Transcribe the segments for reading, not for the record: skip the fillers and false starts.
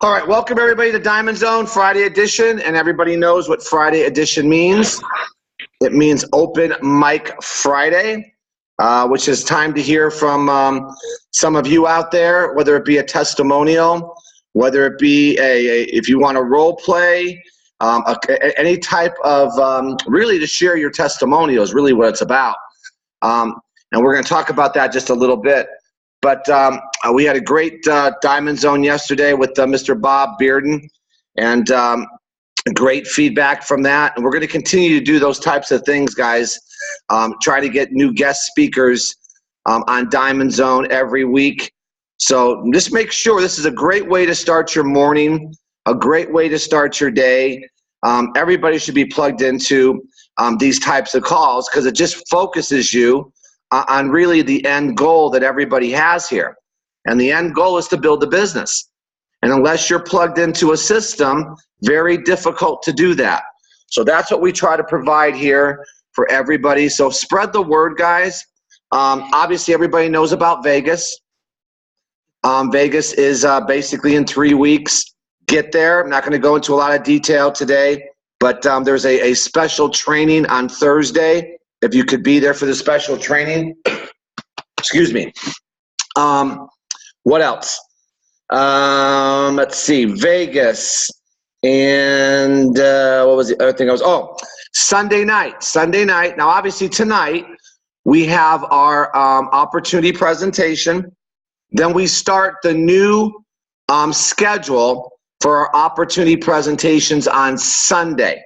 All right, welcome everybody to Diamond Zone Friday edition, and everybody knows what Friday edition means. It means Open Mic Friday, which is time to hear from some of you out there, whether it be a testimonial, whether it be if you want to role play, any type of really to share your testimonial is really what it's about. And we're going to talk about that just a little bit. But we had a great Diamond Zone yesterday with Mr. Bob Bearden, and great feedback from that. And we're going to continue to do those types of things, guys. Try to get new guest speakers on Diamond Zone every week. So just make sure this is a great way to start your morning, a great way to start your day. Everybody should be plugged into these types of calls because it just focuses you on really the end goal that everybody has here. And the end goal is to build a business. And unless you're plugged into a system, very difficult to do that. So that's what we try to provide here for everybody. So spread the word, guys. Obviously, everybody knows about Vegas. Vegas is basically in 3 weeks. Get there. I'm not going to go into a lot of detail today, but there's a special training on Thursday. If you could be there for the special training. Excuse me. What else? Let's see. Vegas. And what was the other thing? Sunday night. Sunday night. Now, obviously, tonight we have our opportunity presentation. Then we start the new schedule for our opportunity presentations on Sunday.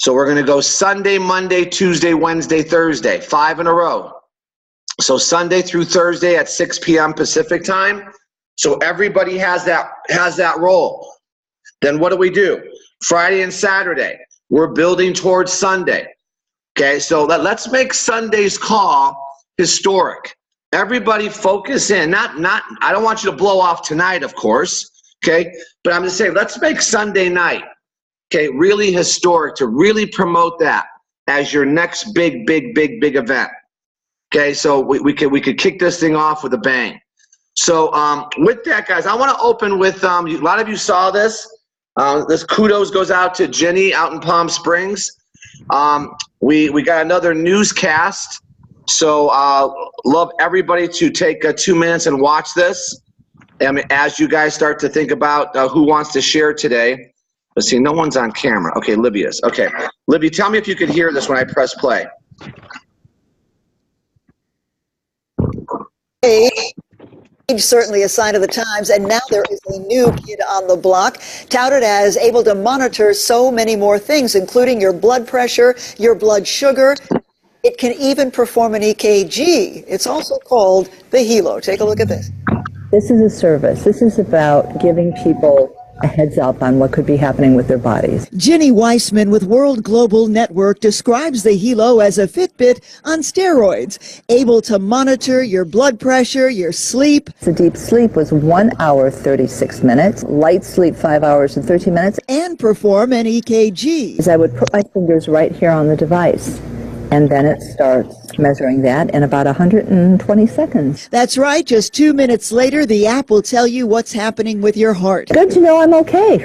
So we're going to go Sunday, Monday, Tuesday, Wednesday, Thursday, 5 in a row. So Sunday through Thursday at 6 p.m. Pacific time. So everybody has that role. Then what do? Friday and Saturday, we're building towards Sunday. Okay, so let's make Sunday's call historic. Everybody focus in. I don't want you to blow off tonight, of course. Okay, but I'm just saying, let's make Sunday night, okay, really historic, to really promote that as your next big event. Okay, so we could kick this thing off with a bang. So with that, guys, I want to open with a lot of you saw this. This kudos goes out to Jenny out in Palm Springs. We got another newscast. So love everybody to take 2 minutes and watch this. As you guys start to think about who wants to share today. Let's see, no one's on camera. Okay, Libya's. Okay, Libya, tell me if you could hear this when I press play. Age, certainly a sign of the times, and now there is a new kid on the block, touted as able to monitor so many more things, including your blood pressure, your blood sugar. It can even perform an EKG. It's also called the Helo. Take a look at this. This is a service. This is about giving people a heads up on what could be happening with their bodies. Ginny Weissman with World Global Network describes the Helo as a Fitbit on steroids, able to monitor your blood pressure, your sleep. The deep sleep was 1 hour, 36 minutes. Light sleep, 5 hours and 13 minutes. And perform an EKG. As I would put my fingers right here on the device, and then it starts measuring that in about 120 seconds. That's right. Just 2 minutes later, the app will tell you what's happening with your heart. Good to know I'm okay.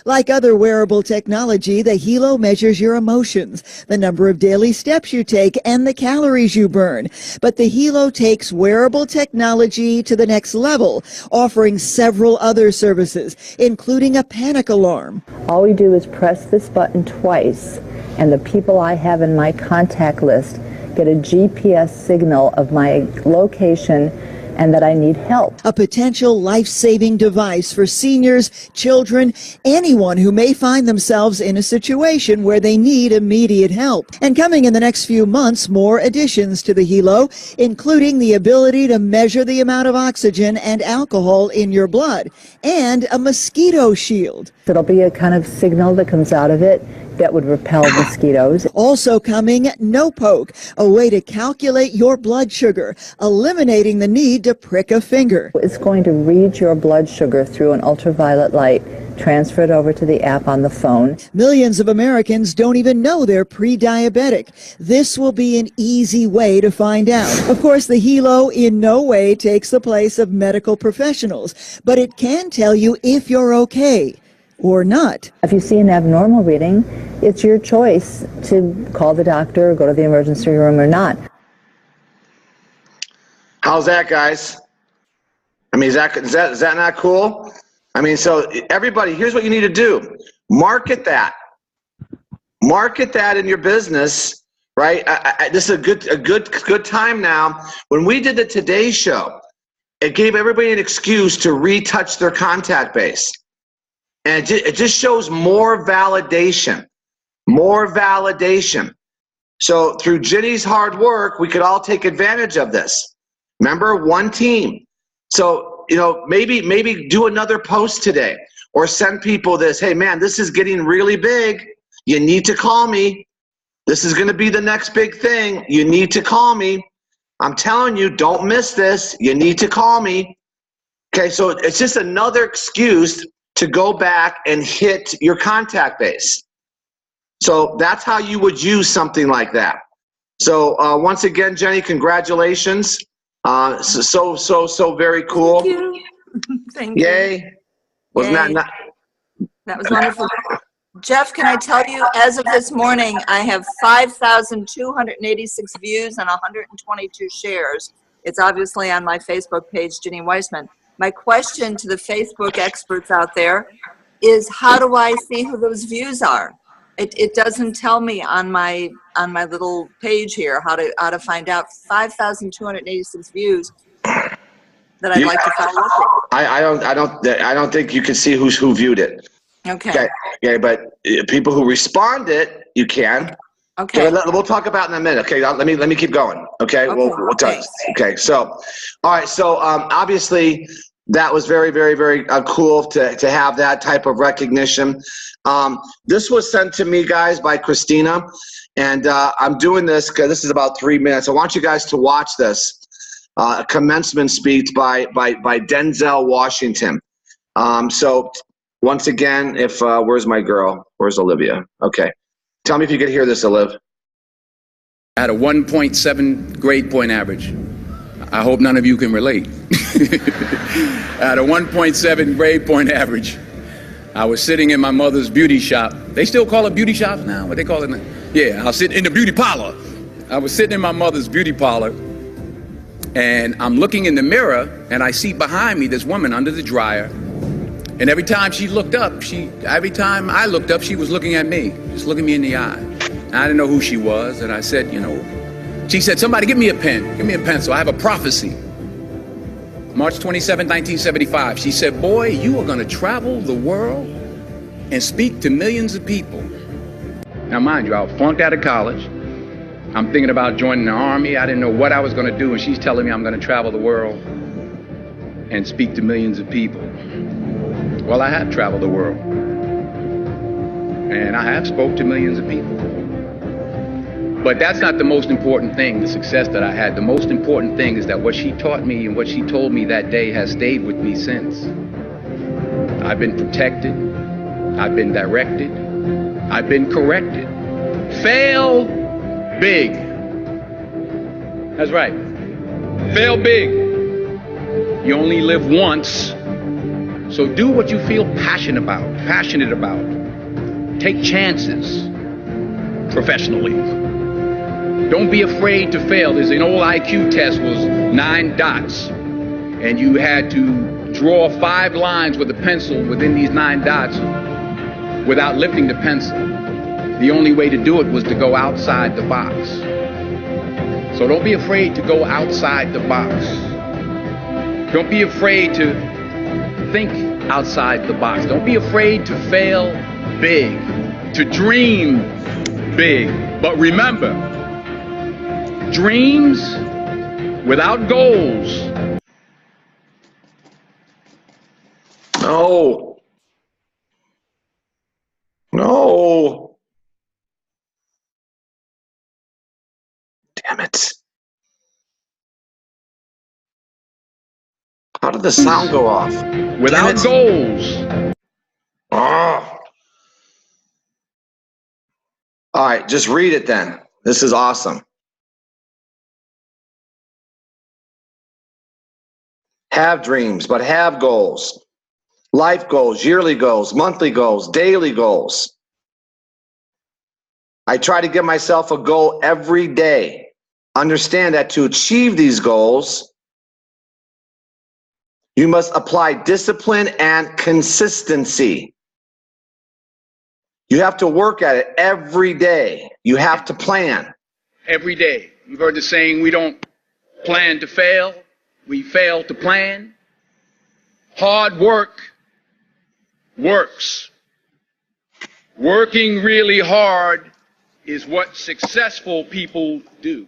Like other wearable technology, the Helo measures your emotions, the number of daily steps you take, and the calories you burn. But the Helo takes wearable technology to the next level, offering several other services, including a panic alarm. All we do is press this button twice, and the people I have in my contact list get a GPS signal of my location and that I need help. A potential life-saving device for seniors, children, anyone who may find themselves in a situation where they need immediate help. And coming in the next few months, more additions to the Helo, including the ability to measure the amount of oxygen and alcohol in your blood, and a mosquito shield. It'll be a kind of signal that comes out of it, that would repel mosquitoes. Also coming, No Poke, a way to calculate your blood sugar, eliminating the need to prick a finger. It's going to read your blood sugar through an ultraviolet light, transfer it over to the app on the phone. Millions of Americans don't even know they're pre-diabetic. This will be an easy way to find out. Of course, the Helo in no way takes the place of medical professionals, but it can tell you if you're okay or not. If you see an abnormal reading, it's your choice to call the doctor, go to the emergency room or not. How's that, guys? I mean, is that not cool? I mean, so everybody, here's what you need to do. Market that. Market that in your business, right? This is a good time now. When we did the Today Show, it gave everybody an excuse to retouch their contact base. And it just shows more validation. More validation. So through Ginny's hard work, we could all take advantage of this. Remember, one team. So, you know, maybe do another post today or send people this. Hey, man, this is getting really big. You need to call me. This is going to be the next big thing. You need to call me. I'm telling you, don't miss this. You need to call me. Okay, so it's just another excuse to go back and hit your contact base. So that's how you would use something like that. So once again, Jenny, congratulations. So very cool. Thank you. Thank you. Yay. Wasn't Yay. That was wonderful. Jeff, can I tell you, as of this morning, I have 5,286 views and 122 shares. It's obviously on my Facebook page, Ginny Weissman. My question to the Facebook experts out there is, how do I see who those views are? It doesn't tell me on my little page here how to find out. 5,286 views that I'd like to follow up with. I don't think you can see who viewed it. Okay. Okay, but people who responded, you can. Okay. We'll talk about in a minute. Okay, let me keep going. Okay, we'll talk. Thanks. Okay, so all right, so obviously that was very, very, very cool to have that type of recognition. This was sent to me, guys, by Christina, and I'm doing this because this is about 3 minutes. I want you guys to watch this commencement speech by Denzel Washington. So once again, if where's my girl? Where's Olivia? Okay, tell me if you could hear this, Oliv. I had a 1.7 grade point average. I hope none of you can relate. I had a 1.7 grade point average. I was sitting in my mother's beauty shop. They still call it beauty shops now? What they call it now? Yeah, I'll sit in the beauty parlor. I was sitting in my mother's beauty parlor, and I'm looking in the mirror, and I see behind me this woman under the dryer. And every time she looked up, every time I looked up, she was looking at me, just looking me in the eye. And I didn't know who she was, and I said, you know, she said, somebody give me a pen, give me a pencil, I have a prophecy. March 27, 1975, she said, boy, you are gonna travel the world and speak to millions of people. Now mind you, I was flunked out of college. I'm thinking about joining the army. I didn't know what I was gonna do, and she's telling me I'm gonna travel the world and speak to millions of people. Well, I have traveled the world, and I have spoke to millions of people. But that's not the most important thing, the success that I had. The most important thing is that what she taught me and what she told me that day has stayed with me since. I've been protected, I've been directed, I've been corrected. Fail big. That's right. Fail big. You only live once. So do what you feel passionate about. Take chances professionally. Don't be afraid to fail. There's an old IQ test, was 9 dots, and you had to draw 5 lines with a pencil within these 9 dots without lifting the pencil. The only way to do it was to go outside the box. So don't be afraid to go outside the box. Don't be afraid to think outside the box. Don't be afraid to fail big, to dream big. But remember, dreams without goals. No. the sound go off? Without Damn it. goals, Oh. All right, just read it then. This is awesome. Have dreams, but have goals. Life goals, yearly goals, monthly goals, daily goals. I try to give myself a goal every day. Understand that to achieve these goals, you must apply discipline and consistency. You have to work at it every day. You have to plan. every day. You've heard the saying, we don't plan to fail, we fail to plan. Hard work works. Working really hard is what successful people do.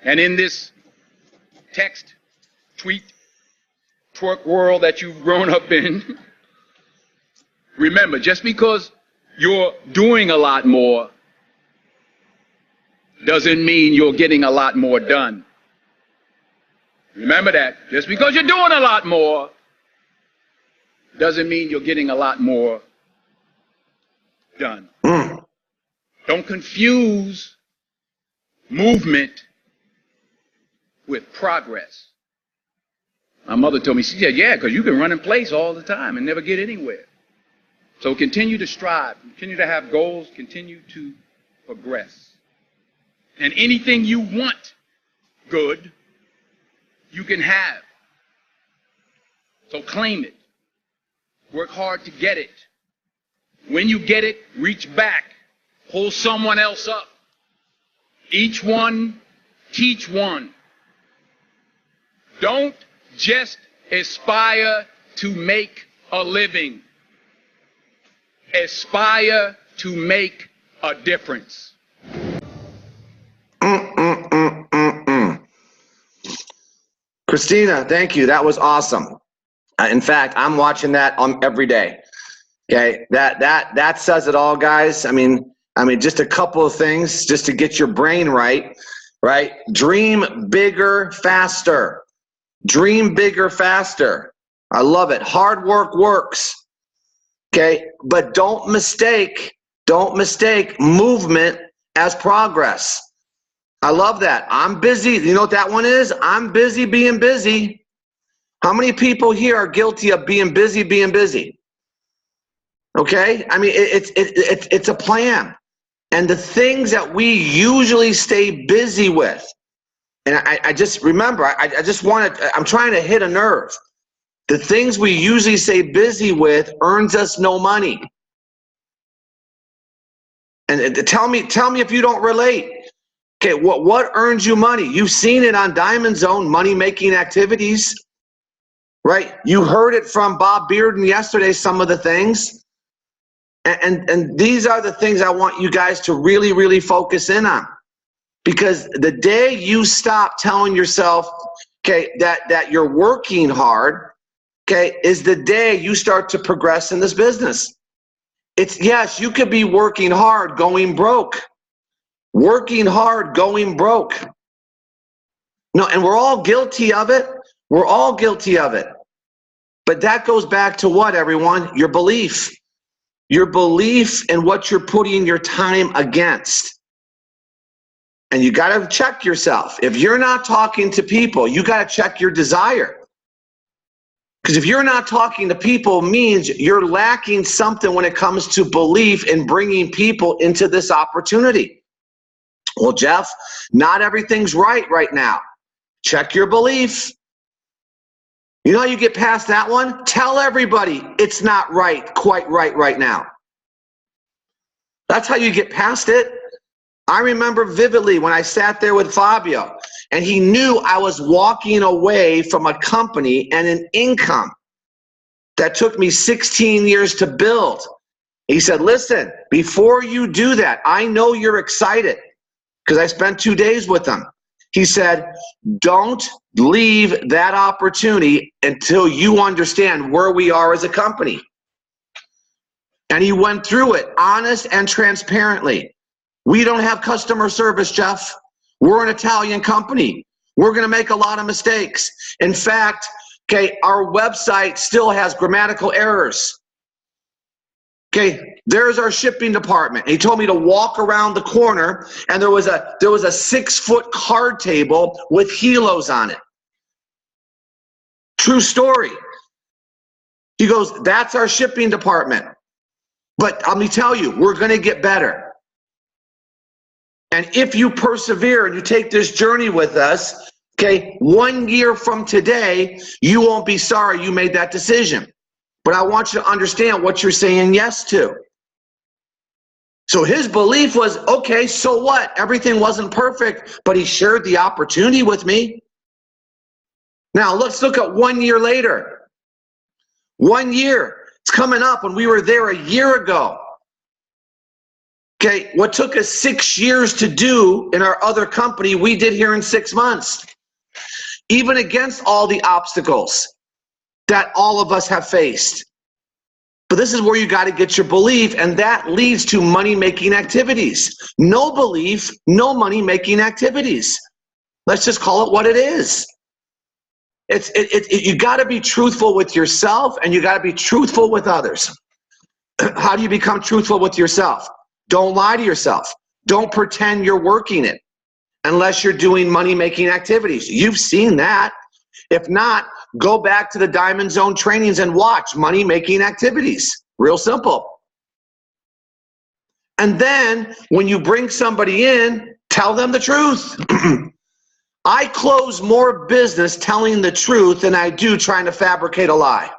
And in this text, tweet, twerk world that you've grown up in, remember, just because you're doing a lot more doesn't mean you're getting a lot more done. Remember that. Just because you're doing a lot more doesn't mean you're getting a lot more done. Don't confuse movement with progress. My mother told me, she said, yeah, because you can run in place all the time and never get anywhere. So continue to strive, continue to have goals, continue to progress. And anything you want good, you can have. So claim it. Work hard to get it. When you get it, reach back. Pull someone else up. Each one, teach one. Don't just aspire to make a living. Aspire to make a difference. Christina, thank you. That was awesome. In fact, I'm watching that every day. Okay, that says it all, guys. I mean, just a couple of things just to get your brain right. Right? Dream bigger, faster. Dream bigger, faster. I love it. Hard work works. Okay, but don't mistake movement as progress. I love that. I'm busy. You know what that one is? I'm busy being busy. How many people here are guilty of being busy, Okay? I mean, it's a plan. And the things that we usually stay busy with, and I just remember, I'm trying to hit a nerve. The things we usually stay busy with earns us no money. And tell me if you don't relate. Okay, what earns you money? You've seen it on Diamond Zone, money-making activities, right? You heard it from Bob Bearden yesterday, some of the things. And these are the things I want you guys to really, really focus in on. Because the day you stop telling yourself, okay, that you're working hard, okay, is the day you start to progress in this business. Yes, you could be working hard, going broke. Working hard, going broke. No, and we're all guilty of it. We're all guilty of it. But that goes back to what, everyone? Your belief. Your belief in what you're putting your time against. And you got to check yourself. If you're not talking to people, you got to check your desire. Because if you're not talking to people, means you're lacking something when it comes to belief in bringing people into this opportunity. Well, Jeff, not everything's right now. Check your belief. You know how you get past that one? Tell everybody it's not quite right now. That's how you get past it. I remember vividly when I sat there with Fabio, and he knew I was walking away from a company and an income that took me 16 years to build. He said, listen, before you do that, I know you're excited. Because I spent 2 days with him. He said, don't leave that opportunity until you understand where we are as a company. And he went through it, honest and transparently. We don't have customer service, Jeff. We're an Italian company. We're going to make a lot of mistakes. In fact, Okay, our website still has grammatical errors. Okay, there's our shipping department. He told me to walk around the corner, and there was a 6-foot card table with helos on it. True story. He goes, that's our shipping department. But let me tell you, we're going to get better. And if you persevere and you take this journey with us, okay, 1 year from today, you won't be sorry you made that decision. But I want you to understand what you're saying yes to. So his belief was, okay, so what? Everything wasn't perfect, but he shared the opportunity with me. Now let's look at 1 year later. 1 year. It's coming up when we were there a year ago. Okay, what took us 6 years to do in our other company, we did here in 6 months. Even against all the obstacles that all of us have faced. But this is where you got to get your belief, and that leads to money-making activities. No belief, no money-making activities. Let's just call it what it is. You got to be truthful with yourself, and you got to be truthful with others. How do you become truthful with yourself? Don't lie to yourself. Don't pretend you're working it unless you're doing money-making activities. You've seen that. If not, go back to the Diamond Zone trainings and watch money-making activities. Real simple. And then when you bring somebody in, tell them the truth. I close more business telling the truth than I do trying to fabricate a lie.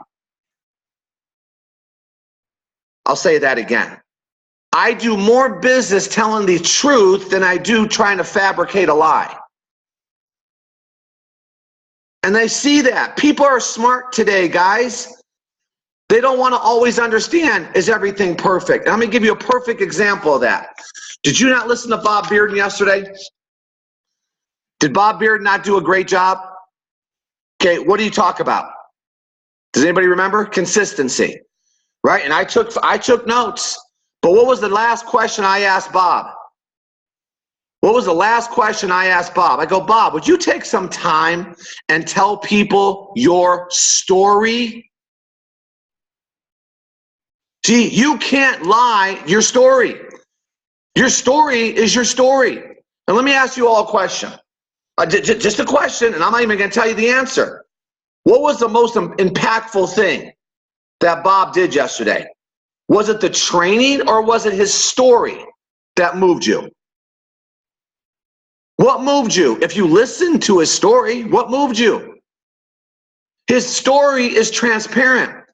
I'll say that again. I do more business telling the truth than I do trying to fabricate a lie. And they see that. People are smart today, guys. They don't want to always understand, is everything perfect? And I'm going to give you a perfect example of that. Did you not listen to Bob Bearden yesterday? Did Bob Bearden not do a great job? Okay, what do you talk about? Does anybody remember? Consistency, right? And I took notes. But what was the last question I asked Bob? What was the last question I asked Bob? I go, Bob, would you take some time and tell people your story? See, you can't lie your story. Your story is your story. And let me ask you all a question. Just a question, and I'm not even going to tell you the answer. What was the most impactful thing that Bob did yesterday? Was it the training or was it his story that moved you? What moved you? If you listened to his story, what moved you? His story is transparent.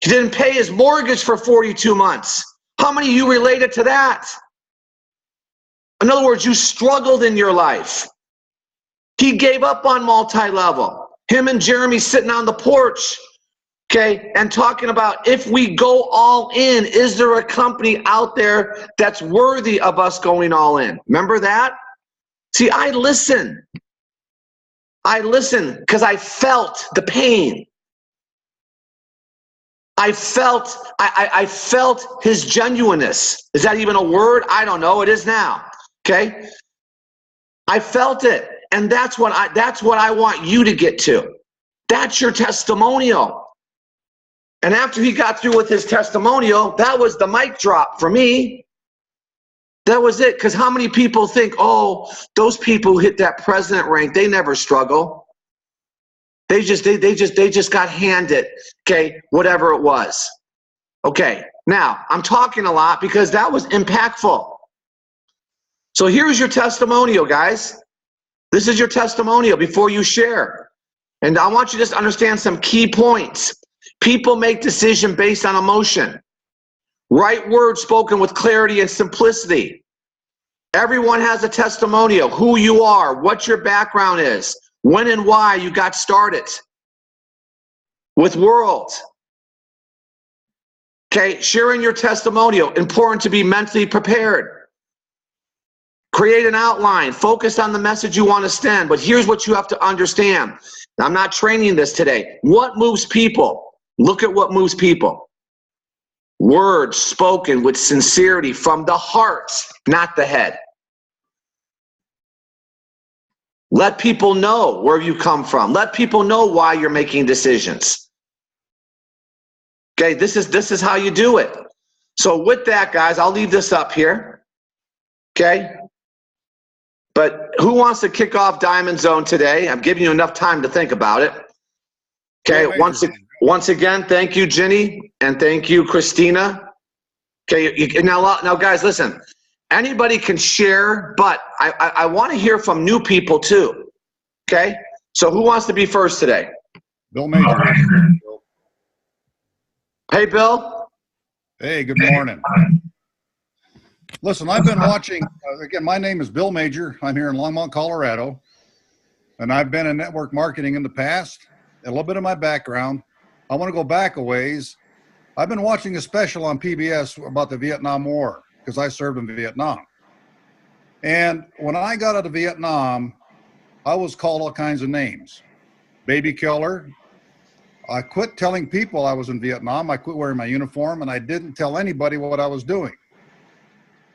He didn't pay his mortgage for 42 months. How many of you related to that? In other words, you struggled in your life. He gave up on multi-level. Him and Jeremy sitting on the porch, okay, and talking about if we go all in, is there a company out there that's worthy of us going all in? Remember that? See, I listen. I listen because I felt the pain. I felt his genuineness. Is that even a word? I don't know. It is now. Okay? I felt it. And that's what I want you to get to. That's your testimonial. And after he got through with his testimonial, that was the mic drop for me. That was it. Because how many people think, oh, those people who hit that president rank, they never struggle. They just got handed, okay, whatever it was. Okay, now I'm talking a lot because that was impactful. So here's your testimonial, guys. This is your testimonial before you share. And I want you to just understand some key points. People make decisions based on emotion. Right words spoken with clarity and simplicity. Everyone has a testimonial, who you are, what your background is, when and why you got started with World. Okay, sharing your testimonial, important to be mentally prepared. Create an outline, focus on the message you want to send, but here's what you have to understand. I'm not training this today. What moves people? Look at what moves people. Words spoken with sincerity from the heart, not the head. Let people know where you come from. Let people know why you're making decisions. Okay, this is how you do it. So with that, guys, I'll leave this up here. Okay? But who wants to kick off Diamond Zone today? I'm giving you enough time to think about it. Okay, once again, thank you, Ginny, and thank you, Christina. Okay, now guys, listen. Anybody can share, but I want to hear from new people too. Okay, so who wants to be first today? Bill Major. Hey, Bill. Hey, good morning. Listen, I've been watching, again, my name is Bill Major. I'm here in Longmont, Colorado, and I've been in network marketing in the past. A little bit of my background. I want to go back a ways. I've been watching a special on PBS about the Vietnam War because I served in Vietnam. And when I got out of Vietnam, I was called all kinds of names. Baby killer. I quit telling people I was in Vietnam. I quit wearing my uniform, and I didn't tell anybody what I was doing.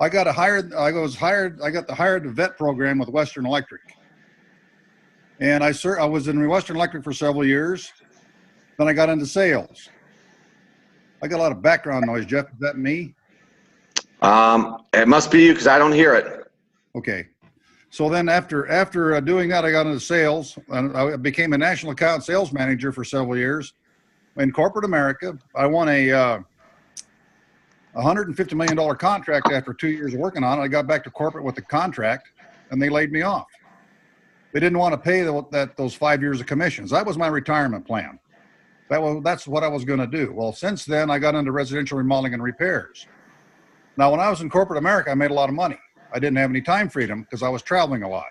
I got the hired vet program with Western Electric. And I was in Western Electric for several years. Then I got into sales. I got a lot of background noise, Jeff. Is that me? It must be you because I don't hear it. Okay. So then after doing that, I got into sales, and I became a national account sales manager for several years in corporate America. I won a $150 million contract after 2 years of working on it. I got back to corporate with the contract, and they laid me off. They didn't want to pay those 5 years of commissions. That was my retirement plan. That's what I was going to do. Well, since then, I got into residential remodeling and repairs. Now, when I was in corporate America, I made a lot of money. I didn't have any time freedom because I was traveling a lot.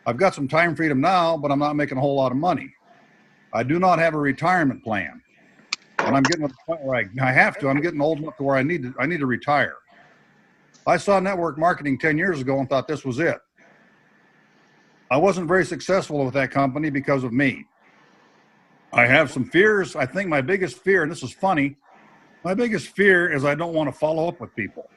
I've got some time freedom now, but I'm not making a whole lot of money. I do not have a retirement plan. And I'm getting to the point where I have to. I'm getting old enough to where I need to retire. I saw network marketing 10 years ago and thought this was it. I wasn't very successful with that company because of me. I have some fears. I think my biggest fear, and this is funny, my biggest fear is I don't want to follow up with people.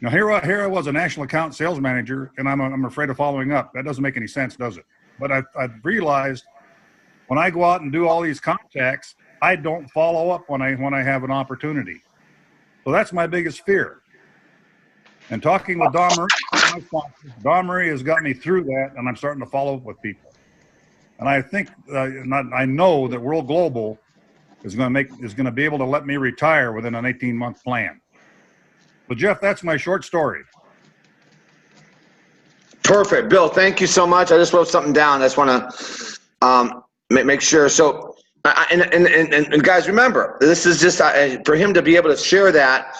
Now, here I was, a national account sales manager, and I'm afraid of following up. That doesn't make any sense, does it? But I've realized when I go out and do all these contacts, I don't follow up when I have an opportunity. So that's my biggest fear. And talking with Don Marie has got me through that, and I'm starting to follow up with people. And I think, I know that World Global is going to be able to let me retire within an 18-month plan. So Jeff, that's my short story. Perfect, Bill. Thank you so much. I just wrote something down. I just want to make sure. So, and guys, remember, this is just for him to be able to share that.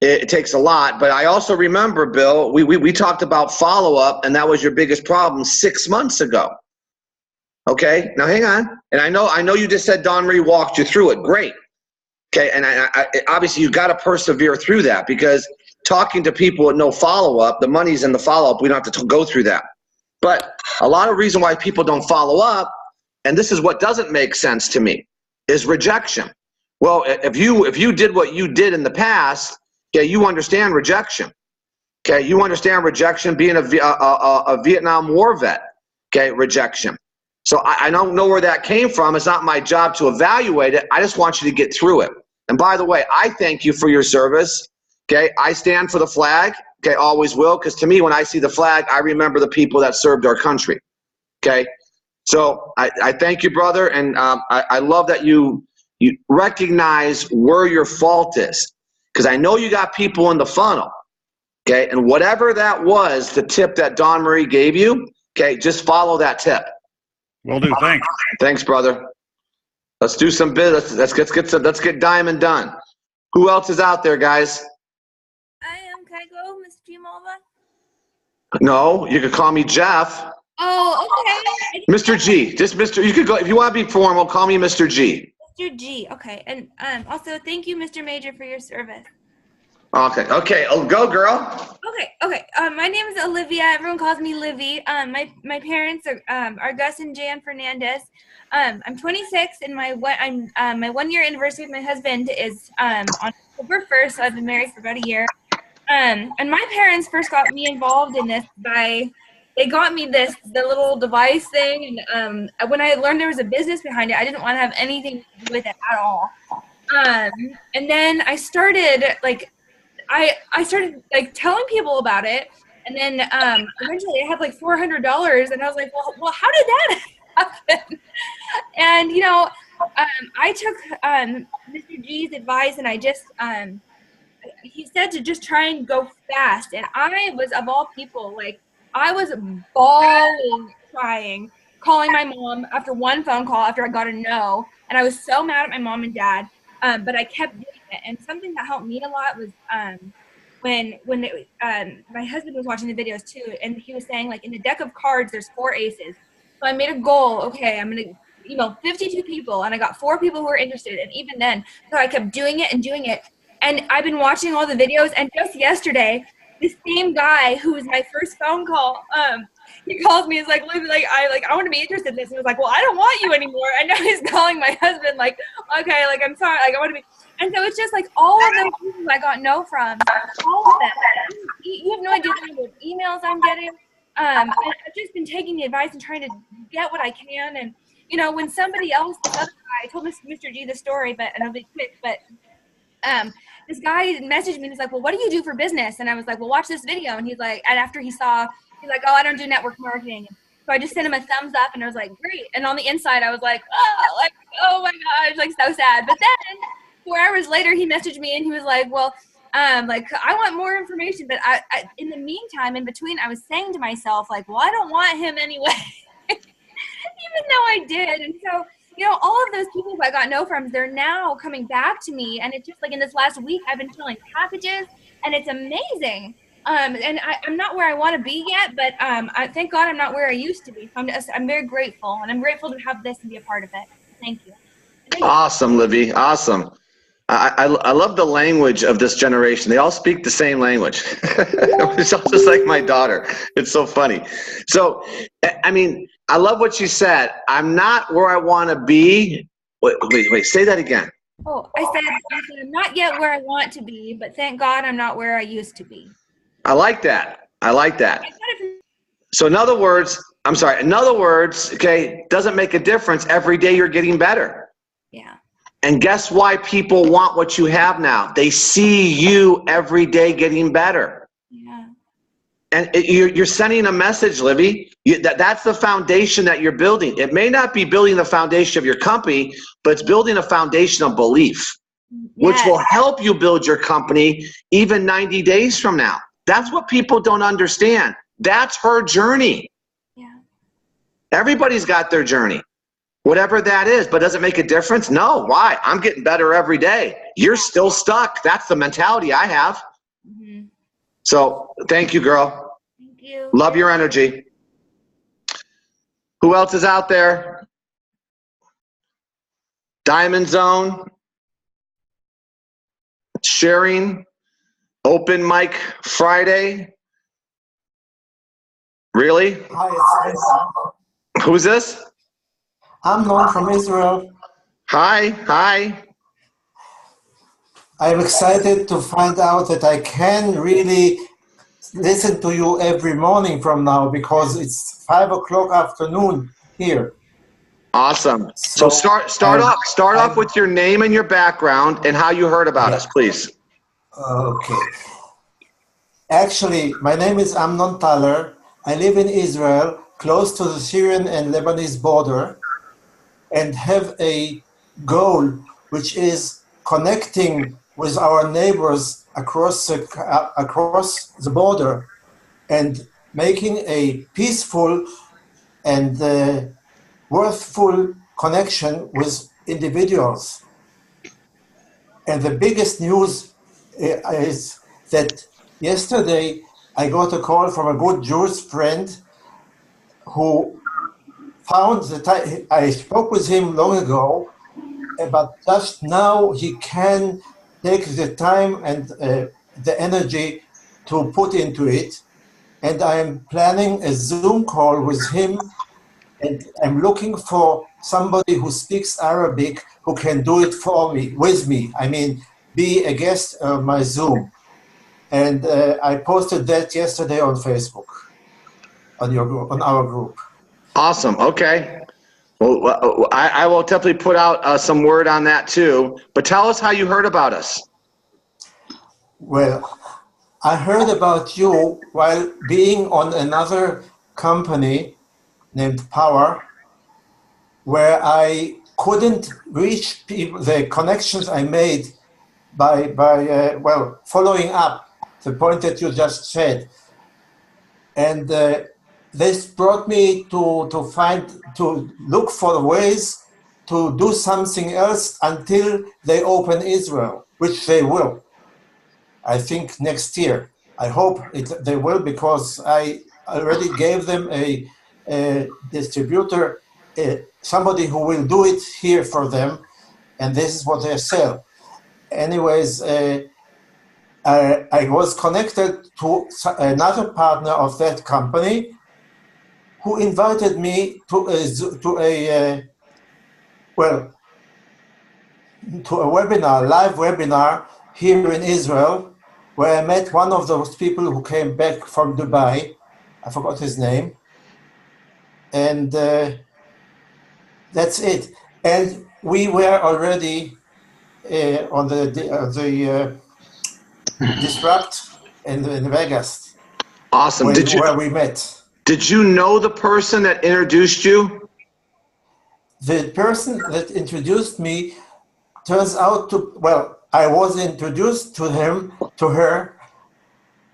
It takes a lot. But I also remember, Bill, we talked about follow up, and that was your biggest problem 6 months ago. Okay, now hang on. And I know you just said Don Marie walked you through it. Great. Okay, and I obviously you've got to persevere through that because talking to people with no follow-up, the money's in the follow-up. We don't have to go through that. But a lot of reason why people don't follow up, and this is what doesn't make sense to me, is rejection. Well, if you did what you did in the past, okay, you understand rejection. Okay, you understand rejection being a Vietnam War vet. Okay, rejection. So I don't know where that came from. It's not my job to evaluate it. I just want you to get through it. And by the way, I thank you for your service. Okay, I stand for the flag. Okay, always will, because to me, when I see the flag, I remember the people that served our country. Okay, so I thank you, brother, and I love that you recognize where your fault is, because I know you got people in the funnel. Okay, and whatever that was, the tip that Don Marie gave you. Okay, just follow that tip. Will do. Thanks. Thanks, brother. Let's do some business. Let's get Diamond done. Who else is out there, guys? Can I go, Mr. G Malva? No, you could call me Jeff. Oh, okay. Mr. G. Just Mr. You could go if you want to be formal. Call me Mr. G. Mr. G. Okay, and also thank you, Mr. Major, for your service. Okay. Oh, go, girl. Okay. My name is Olivia. Everyone calls me Livy. My parents are Gus and Jan Fernandez. I'm 26, and my 1 year anniversary with my husband is on October 1st. So I've been married for about a year. And my parents first got me involved in this by they got me the little device thing, and when I learned there was a business behind it, I didn't want to have anything to do with it at all. And then I started I started like telling people about it, and then eventually I had like $400, and I was like, well, how did that happen? And I took Mr. G's advice, and I just he said to just try and go fast, and I was, of all people, like, I was bawling, crying, calling my mom after one phone call after I got a no, and I was so mad at my mom and dad, but I kept doing it. And something that helped me a lot was when my husband was watching the videos too, and he was saying, like, in the deck of cards there's 4 aces. So I made a goal. Okay, I'm gonna email 52 people, and I got 4 people who were interested. And even then, so I kept doing it and doing it. And I've been watching all the videos, and just yesterday, this same guy who was my first phone call, he calls me. He's like, I want to be interested in this. And I was like, well, I don't want you anymore. And now he's calling my husband, like, okay, like, I'm sorry, like, I want to be. And so it's just like all of them people I got no from, all of them. You have no idea the number of emails I'm getting. I've just been taking the advice and trying to get what I can. And when somebody else, this other guy, I told Mr. G the story, but and I'll be quick, but this guy messaged me and he's like, well, what do you do for business? And I was like, well, watch this video. And he's like, and after he's like, oh, I don't do network marketing. So I just sent him a thumbs up, and I was like, great. And on the inside, I was like, oh my gosh, like, so sad. But then 4 hours later, he messaged me and he was like, well, like, I want more information. But I in the meantime, in between, I was saying to myself, like, well, I don't want him anyway, even though I did. And so, all of those people who I got no from, they're now coming back to me. And it's just like in this last week, I've been filling packages, and it's amazing. And I'm not where I want to be yet, but I thank God I'm not where I used to be. I'm very grateful, and I'm grateful to have this and be a part of it. Thank you. Awesome, Libby. Awesome. I love the language of this generation. They all speak the same language. It's all just like my daughter. It's so funny. So, I mean, I love what you said. I'm not where I want to be. Wait, say that again. Oh, I said I'm not yet where I want to be, but thank God I'm not where I used to be. I like that. So in other words, okay, doesn't make a difference. Every day you're getting better. Yeah. And guess why people want what you have now? They see you every day getting better. Yeah. And you're sending a message, Libby. That's the foundation that you're building. It may not be building the foundation of your company, but it's building a foundation of belief, which will help you build your company even 90 days from now. That's what people don't understand. That's her journey. Yeah. Everybody's got their journey, whatever that is, but does it make a difference? No. Why? I'm getting better every day. You're still stuck. That's the mentality I have. Mm-hmm. So thank you, girl. Thank you. Love your energy. Who else is out there? Diamond Zone. Sharing. Open Mic Friday. Really? Hi, it's Who's this? Amnon from Israel. Hi. I'm excited to find out that I can really listen to you every morning from now, because it's 5 o'clock afternoon here. Awesome. So start off with your name and your background and how you heard about us, please. Okay. Actually, my name is Amnon Thaler. I live in Israel, close to the Syrian and Lebanese border, and have a goal, which is connecting with our neighbors across the border and making a peaceful and worthful connection with individuals. And the biggest news is that yesterday I got a call from a good Jewish friend who found that I spoke with him long ago, but just now he can take the time and the energy to put into it. And I am planning a Zoom call with him, and I'm looking for somebody who speaks Arabic who can do it for me, with me. I mean, be a guest on my Zoom. And I posted that yesterday on Facebook. on your group, on our group. Awesome. Okay. Well, I will definitely put out some word on that too. But tell us how you heard about us. Well, I heard about you while being on another company named Power, where I couldn't reach people, the connections I made by following up the point that you just said. And this brought me to look for ways to do something else until they open Israel, which they will. I think next year. I hope they will, because I already gave them a distributor, somebody who will do it here for them, and this is what they sell. Anyways, I was connected to another partner of that company who invited me to a webinar, live webinar here in Israel, where I met one of those people who came back from Dubai. I forgot his name. And that's it. And we were already on the Disrupt in Vegas. Awesome. Where we met. Did you know the person that introduced you? The person that introduced me turns out to, well, I was introduced to her,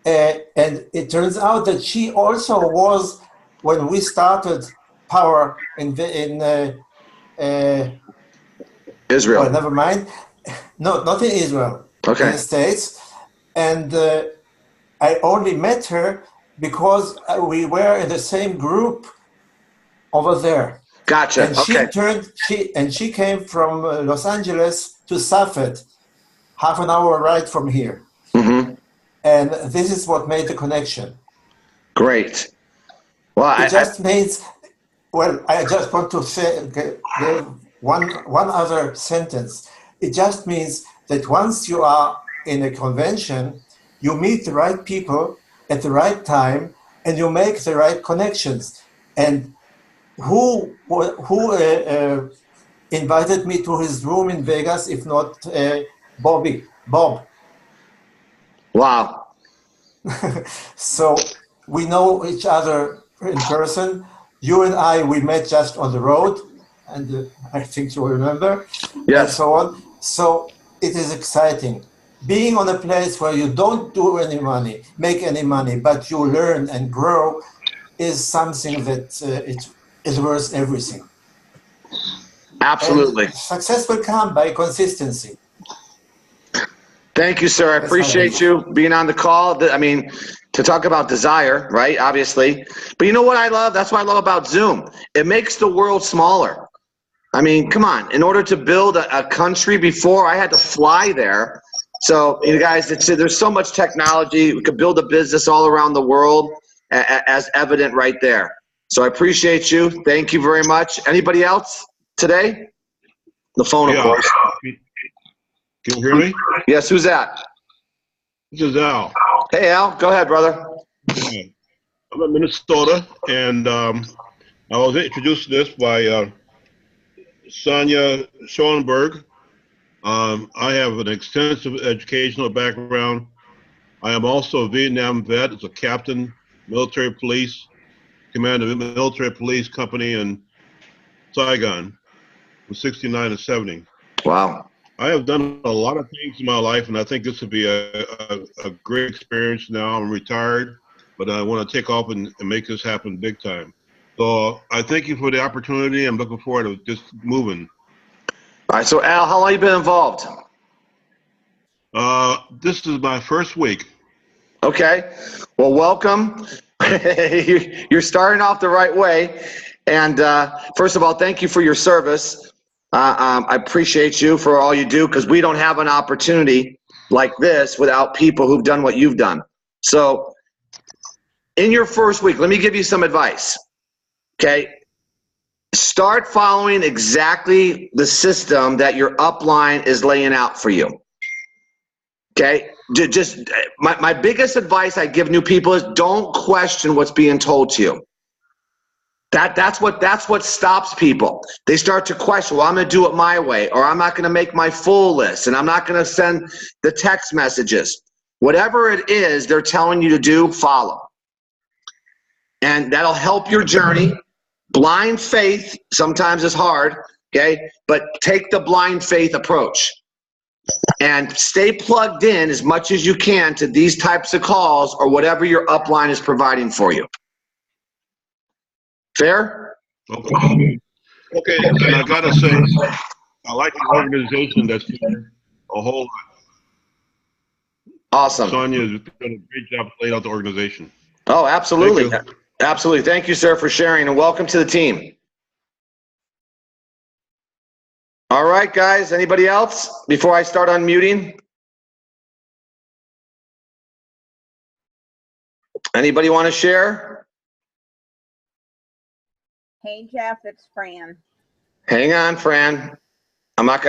and it turns out that she also was, when we started Power in Israel. Well, never mind. No, not in Israel. Okay. In the States. And I only met her because we were in the same group over there. Gotcha. And she came from Los Angeles to Safed, half an hour ride from here. Mm-hmm. And this is what made the connection. Great. Well, I just want to say one other sentence. It just means that once you are in a convention, you meet the right people at the right time, and you make the right connections. And who invited me to his room in Vegas, if not Bob? Wow. So we know each other in person. You and I, we met just on the road, and I think you remember. Yes. And so on. So it is exciting. Being on a place where you don't make any money, but you learn and grow is something that it is worth everything. Absolutely. And success will come by consistency. Thank you, sir. I appreciate you being on the call. I mean, to talk about desire, right? Obviously. But you know what I love? That's what I love about Zoom. It makes the world smaller. I mean, come on. In order to build a country before, I had to fly there. So, you guys, there's so much technology. We could build a business all around the world, as evident right there. So I appreciate you. Thank you very much. Anybody else today? The phone, of course. Can you hear me? Yes, who's that? This is Al. Hey, Al. Go ahead, brother. I'm in Minnesota, and I was introduced to this by Sonia Schoenberg. I have an extensive educational background. I am also a Vietnam vet as a captain, military police, commander of a military police company in Saigon from 69 to 70. Wow. I have done a lot of things in my life, and I think this would be a great experience now. I'm retired, but I want to take off and make this happen big time. So I thank you for the opportunity. I'm looking forward to just moving. All right, so Al, how long have you been involved? This is my first week. Okay, well, welcome. You're starting off the right way. And first of all, thank you for your service. I appreciate you for all you do, because we don't have an opportunity like this without people who've done what you've done. So in your first week, let me give you some advice, okay? Start following exactly the system that your upline is laying out for you. Okay, just my biggest advice I give new people is don't question what's being told to you. That's what stops people. They start to question, well, I'm going to do it my way, or I'm not going to make my full list, and I'm not going to send the text messages. Whatever it is they're telling you to do, follow. And that'll help your journey. Blind faith sometimes is hard, okay? But take the blind faith approach. And stay plugged in as much as you can to these types of calls or whatever your upline is providing for you. Fair? Okay. Okay, and I gotta say, I like the organization that's here a whole lot. Awesome. Sonia has done a great job laying out the organization. Oh, absolutely. Thank you. Absolutely. Thank you, sir, for sharing, and welcome to the team. All right, guys. Anybody else before I start unmuting? Anybody want to share? Hey, Jeff, it's Fran. Hang on, Fran. I'm not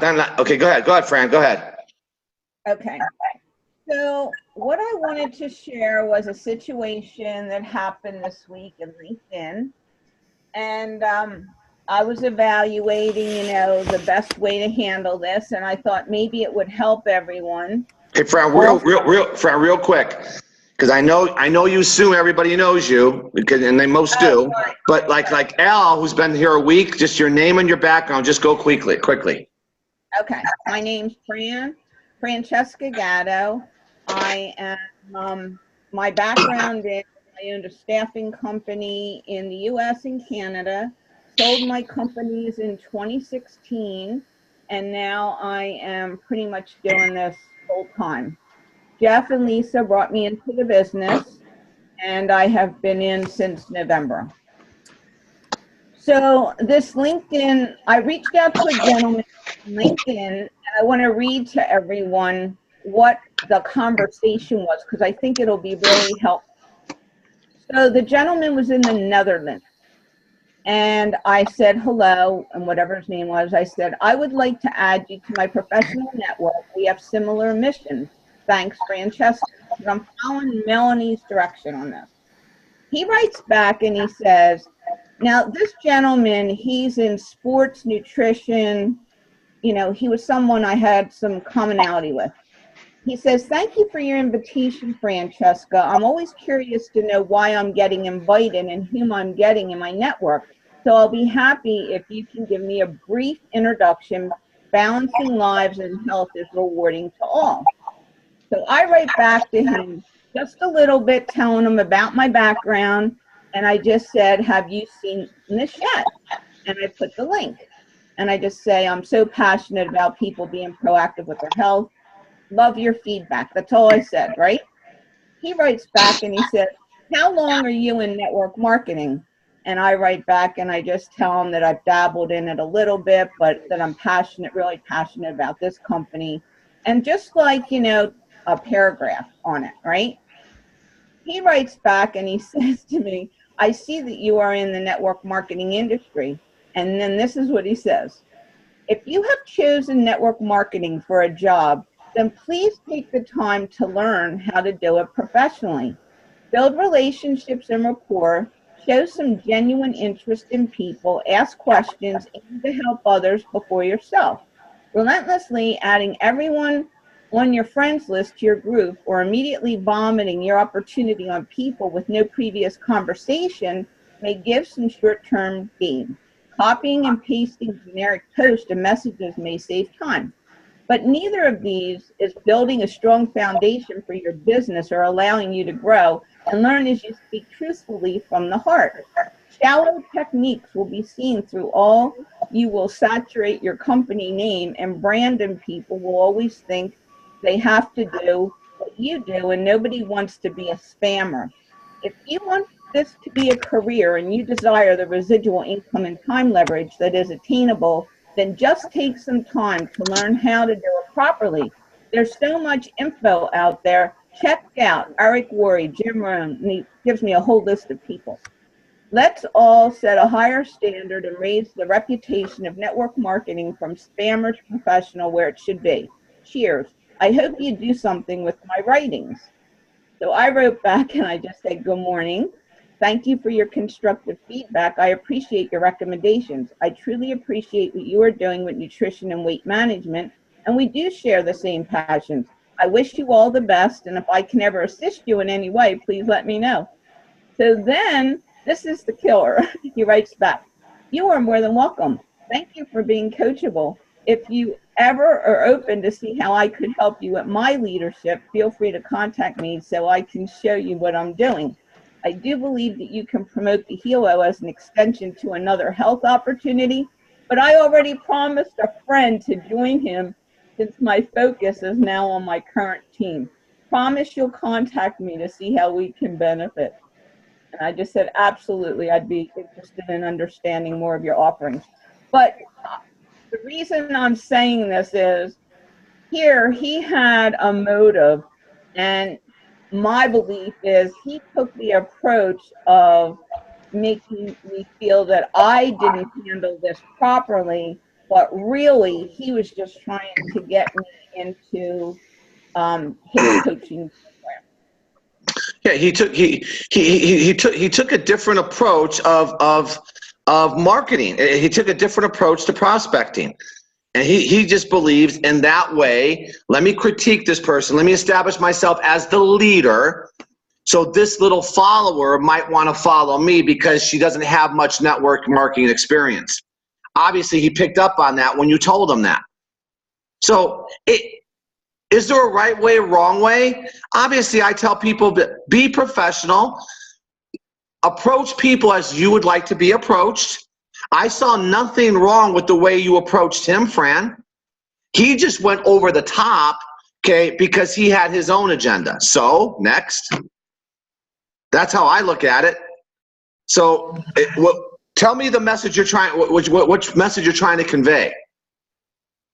done. Okay, go ahead, Fran. Go ahead. Okay. So what I wanted to share was a situation that happened this week in LinkedIn. And I was evaluating, the best way to handle this. And I thought maybe it would help everyone. Okay, Fran, real quick. Because I know you assume everybody knows you, and they most do. But like Al, who's been here a week, just your name and your background, just go quickly. Okay, my name's Francesca Gatto. I am, my background is I owned a staffing company in the U.S. and Canada, sold my companies in 2016, and now I am pretty much doing this full time. Jeff and Lisa brought me into the business, and I have been in since November. So this LinkedIn, I reached out to a gentleman on LinkedIn, and I want to read to everyone what the conversation was, because I think it'll be really helpful. So the gentleman was in the Netherlands, and I said hello, and whatever his name was, I said, I would like to add you to my professional network. We have similar missions. Thanks, Francesca. I'm following Melanie's direction on this. He writes back and he says, now this gentleman, he's in sports nutrition. He was someone I had some commonality with. He says, thank you for your invitation, Francesca. I'm always curious to know why I'm getting invited and whom I'm getting in my network. So I'll be happy if you can give me a brief introduction. Balancing lives and health is rewarding to all. So I write back to him just a little bit, telling him about my background. And I just said, have you seen this yet? And I put the link. And I just say, I'm so passionate about people being proactive with their health. Love your feedback. That's all I said, right? He writes back and he said, how long are you in network marketing? And I write back and I just tell him that I've dabbled in it a little bit, but that I'm passionate, really passionate about this company. And just like, a paragraph on it, right? He writes back and he says to me, I see that you are in the network marketing industry. And then this is what he says. If you have chosen network marketing for a job, then please take the time to learn how to do it professionally. Build relationships and rapport, show some genuine interest in people, ask questions, aim to help others before yourself. Relentlessly adding everyone on your friends list to your group or immediately vomiting your opportunity on people with no previous conversation may give some short-term gain. Copying and pasting generic posts and messages may save time. But neither of these is building a strong foundation for your business or allowing you to grow and learn as you speak truthfully from the heart. Shallow techniques will be seen through all. You will saturate your company name, and brand, and people will always think they have to do what you do, and nobody wants to be a spammer. If you want this to be a career and you desire the residual income and time leverage that is attainable, then just take some time to learn how to do it properly. There's so much info out there. Check out Eric Worre, Jim Rohn, and he gives me a whole list of people. Let's all set a higher standard and raise the reputation of network marketing from spammer to professional where it should be. Cheers. I hope you do something with my writings. So I wrote back and I just said, good morning. Thank you for your constructive feedback. I appreciate your recommendations. I truly appreciate what you are doing with nutrition and weight management, and we do share the same passions. I wish you all the best, and if I can ever assist you in any way, please let me know. So then, this is the killer. He writes back, you are more than welcome. Thank you for being coachable. If you ever are open to see how I could help you with my leadership, feel free to contact me so I can show you what I'm doing. I do believe that you can promote the HELO as an extension to another health opportunity, but I already promised a friend to join him since my focus is now on my current team. Promise you'll contact me to see how we can benefit. And I just said, absolutely, I'd be interested in understanding more of your offerings. But the reason I'm saying this is, here he had a motive, and my belief is he took the approach of making me feel that I didn't handle this properly, but really he was just trying to get me into his coaching program. Yeah, he took a different approach of marketing. He took a different approach to prospecting. And he just believes in that way, let me critique this person. Let me establish myself as the leader. So this little follower might want to follow me because she doesn't have much network marketing experience. Obviously, he picked up on that when you told him that. So is there a right way, wrong way? Obviously, I tell people to be professional. Approach people as you would like to be approached. I saw nothing wrong with the way you approached him, Fran. He just went over the top, okay, because he had his own agenda. So, next. That's how I look at it. So, tell me the message you're trying, which message you're trying to convey.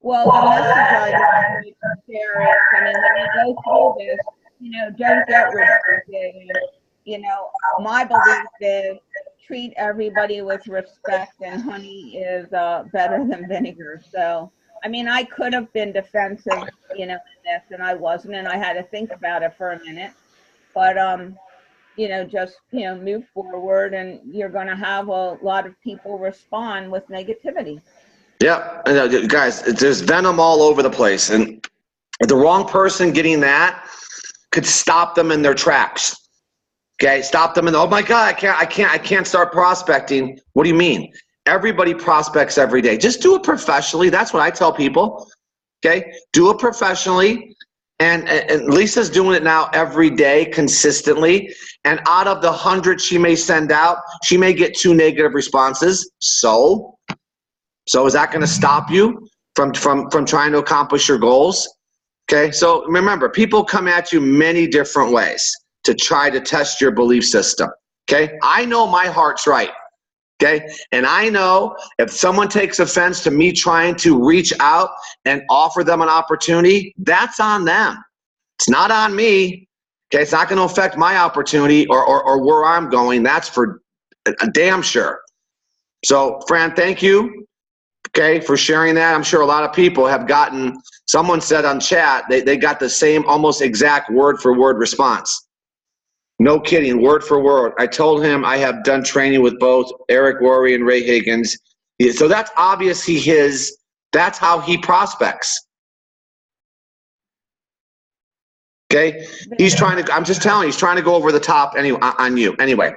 Well, the message I want to share is, I mean, when you go through this, you know, don't get rejected. You know, my belief is treat everybody with respect, and honey is better than vinegar. So, I mean, I could have been defensive, you know, in this, and I wasn't, and I had to think about it for a minute. But, you know, just, you know, move forward, and you're going to have a lot of people respond with negativity. Yeah, guys, there's venom all over the place, and the wrong person getting that could stop them in their tracks. Okay, stop them in, oh my God, I can't start prospecting. What do you mean? Everybody prospects every day. Just do it professionally. That's what I tell people. Okay, do it professionally. And Lisa's doing it now every day consistently. And out of the 100 she may send out, she may get 2 negative responses. So is that going to stop you from trying to accomplish your goals? Okay, so remember, people come at you many different ways to try to test your belief system. Okay, I know my heart's right. Okay, and I know if someone takes offense to me trying to reach out and offer them an opportunity, that's on them. It's not on me. Okay, it's not going to affect my opportunity or where I'm going. That's for a damn sure. So, Fran, thank you. Okay, for sharing that. I'm sure a lot of people have gotten, someone said on chat, they got the same almost exact word for word response. No kidding, word for word. I told him I have done training with both Eric Worre and Ray Higgins. So that's obviously that's how he prospects. Okay, I'm just telling you, he's trying to go over the top anyway, on you. Anyway,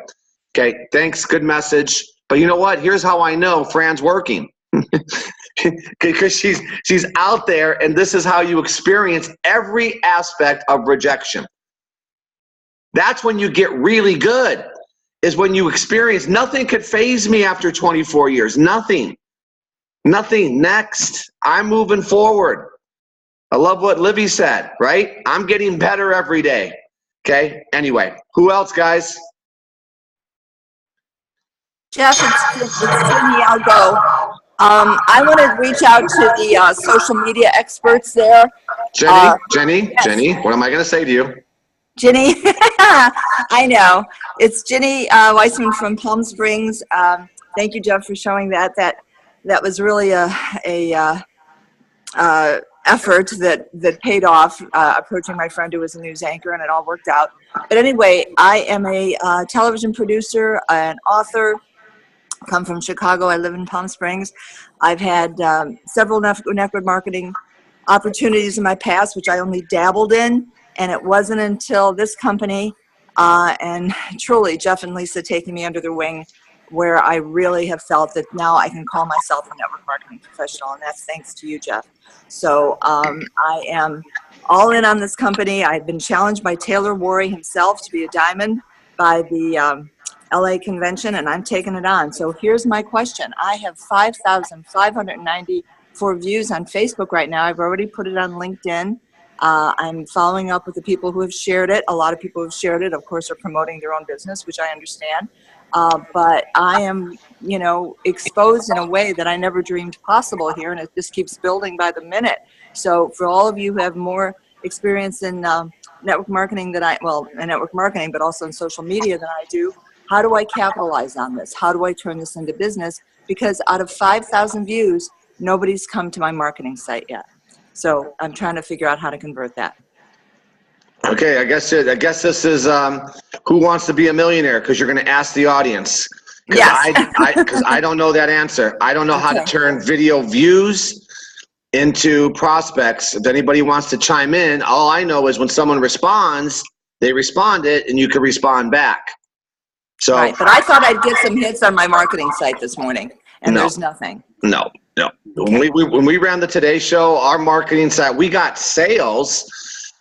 okay, thanks, good message. But you know what? Here's how I know Fran's working. Because she's out there, and this is how you experience every aspect of rejection. That's when you get really good, is when you experience, nothing could faze me after 24 years. Nothing. Next. I'm moving forward. I love what Livy said, right? I'm getting better every day. Okay? Anyway, who else, guys? Jeff, it's Jenny. I'll go. I want to reach out to the social media experts there. Jenny, yes. Jenny, what am I going to say to you? Jenny, I know. It's Jenny Weissman from Palm Springs. Thank you, Jeff, for showing that. That was really a effort that paid off, approaching my friend who was a news anchor, and it all worked out. But anyway, I am a television producer, an author, come from Chicago. I live in Palm Springs. I've had several network marketing opportunities in my past, which I only dabbled in, and it wasn't until this company and truly Jeff and Lisa taking me under their wing where I really have felt that now I can call myself a network marketing professional, and that's thanks to you, Jeff. So I am all in on this company. I've been challenged by Taylor Worry himself to be a diamond by the LA convention, and I'm taking it on. So here's my question. I have 5,594 views on Facebook right now. I've already put it on LinkedIn. I'm following up with the people who have shared it. A lot of people who have shared it, of course, are promoting their own business, which I understand. But I am, you know, exposed in a way that I never dreamed possible here, and it just keeps building by the minute. So for all of you who have more experience in network marketing than network marketing, but also in social media than I do, how do I capitalize on this? How do I turn this into business? Because out of 5,000 views, nobody's come to my marketing site yet. So I'm trying to figure out how to convert that. Okay, I guess this is Who Wants to Be a Millionaire, because you're going to ask the audience. Yes. Because I don't know that answer. I don't know how to turn video views into prospects. If anybody wants to chime in, all I know is when someone responds, they responded, and you can respond back. So, right, but I thought I'd get some hits on my marketing site this morning, and there's nothing. No. Okay. When we ran the Today Show, our marketing site, we got sales.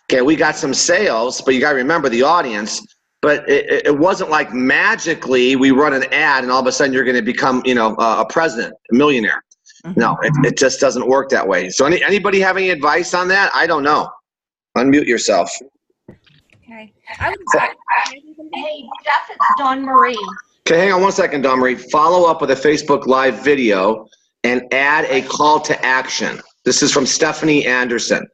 Okay, we got some sales, but you got to remember the audience. But it wasn't like magically we run an ad and all of a sudden you're going to become, you know, a president, a millionaire. Mm-hmm. No, it just doesn't work that way. So anybody have any advice on that? I don't know. Unmute yourself. Okay. Hey, Jeff, it's Dawn Marie. Okay, hang on one second, Dawn Marie. Follow up with a Facebook Live video and add a call to action. This is from Stephanie Anderson.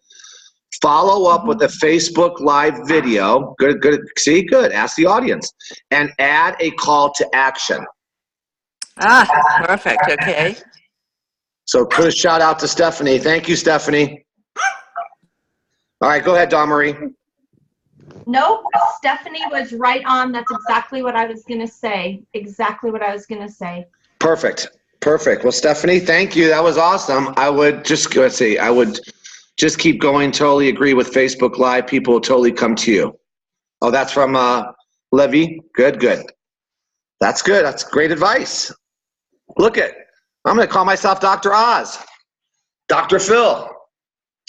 Follow up with a Facebook Live video. Good. See, good. Ask the audience. And add a call to action. Perfect. Okay. So put a shout out to Stephanie. Thank you, Stephanie. All right, go ahead, Dawn Marie. Nope, Stephanie was right on. That's exactly what I was going to say. Exactly what I was going to say. Perfect. Well, Stephanie, thank you. That was awesome. I would just keep going. Totally agree with Facebook Live. People will totally come to you. Oh, that's from Levy. Good. That's good. That's great advice. I'm going to call myself Dr. Oz. Dr. Phil.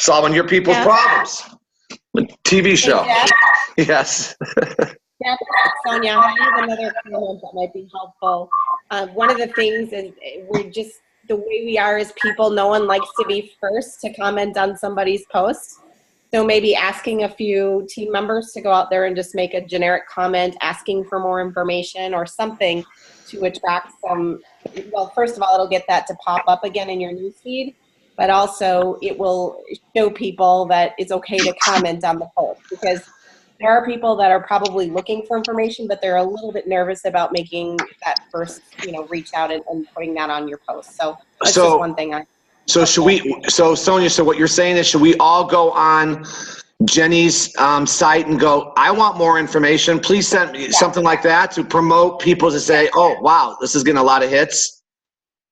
Solving your people's problems. TV show. Hey, yes. Jeff, Sonia, I have another comment that might be helpful. One of the things is the way we are as people, no one likes to be first to comment on somebody's post. So maybe asking a few team members to go out there and just make a generic comment, asking for more information or something to attract some, well, first of all, it'll get that to pop up again in your newsfeed, but also it will show people that it's okay to comment on the post, because there are people that are probably looking for information, but they're a little bit nervous about making that first, reach out and putting that on your post. So that's just one thing So Sonia, so what you're saying is, should we all go on Jenny's site and go, I want more information, please send me something like that to promote people to say, oh, wow, this is getting a lot of hits?